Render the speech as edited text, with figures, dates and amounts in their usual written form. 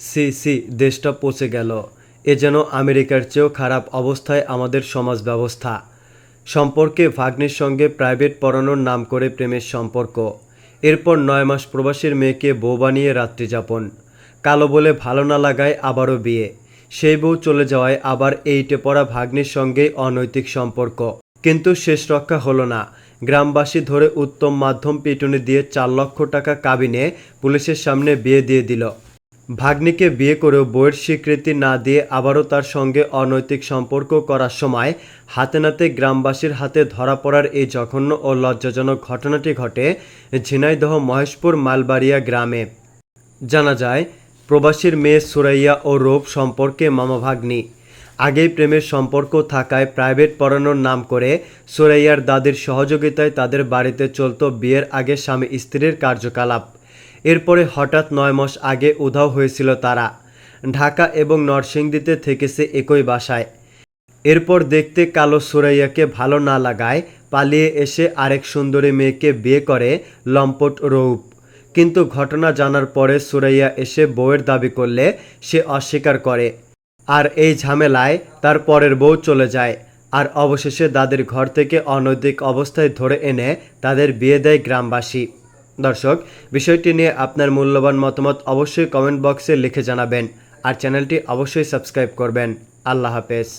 C C দেশটা পচে গেল। এ যেন আমেরিকার চেয়েও খারাপ অবস্থায় আমাদের সমাজ ব্যবস্থা। সম্পর্কে ভাগ্নির সঙ্গে প্রাইভেট পড়ানোর নাম করে প্রেমের সম্পর্ক, এরপর 9 মাস প্রবাসীর মেয়েকে বউ বানিয়ে রাত্রিযাপন, কালো বলে ভালো না লাগায় আবারও বিয়ে, সেই বউ চলে যাওয়ায় আবার 8-এ পড়া ভাগ্নির সঙ্গেই অনৈতিক সম্পর্ক। কিন্তু শেষ রক্ষা হলো না। গ্রামবাসী ধরে উত্তম মাধ্যম পিটুনি দিয়ে 4 লক্ষ টাকা কাবিনে পুলিশের সামনে বিয়ে দিয়ে দিল। ভাগ্নিকে বিয়ে করেও বউয়ের স্বীকৃতি না দিয়ে আবারও তার সঙ্গে অনৈতিক সম্পর্ক করার সময় হাতে নাতে গ্রামবাসীর হাতে ধরা পড়ার এই জঘন্য ও লজ্জাজনক ঘটনাটি ঘটে ঝিনাইদহ মহেশপুর মালবাড়িয়া গ্রামে। জানা যায়, প্রবাসীর মেয়ে সুরাইয়া ও রূপ সম্পর্কে মামা ভাগ্নি। আগেই প্রেমের সম্পর্ক থাকায় প্রাইভেট পড়ানোর নাম করে সুরাইয়ার দাদির সহযোগিতায় তাদের বাড়িতে চলত বিয়ের আগে স্বামী স্ত্রীর কার্যকলাপ। এরপরে হঠাৎ 9 মাস আগে উধাও হয়েছিল তারা। ঢাকা এবং নরসিংদীতে থেকেছে একই বাসায়। এরপর দেখতে কালো সুরাইয়াকে ভালো না লাগায় পালিয়ে এসে আরেক সুন্দরী মেয়েকে বিয়ে করে লম্পট রৌপ। কিন্তু ঘটনা জানার পরে সুরাইয়া এসে বউয়ের দাবি করলে সে অস্বীকার করে। আর এই ঝামেলায় তার পরের বউ চলে যায়। আর অবশেষে দাদির ঘর থেকে অনৈতিক অবস্থায় ধরে এনে তাদের বিয়ে দেয় গ্রামবাসী। দর্শক, বিষয়টি নিয়ে আপনার মূল্যবান মতামত অবশ্যই কমেন্ট বক্সে লিখে জানাবেন। আর চ্যানেলটি অবশ্যই সাবস্ক্রাইব করবেন। আল্লাহ হাফেজ।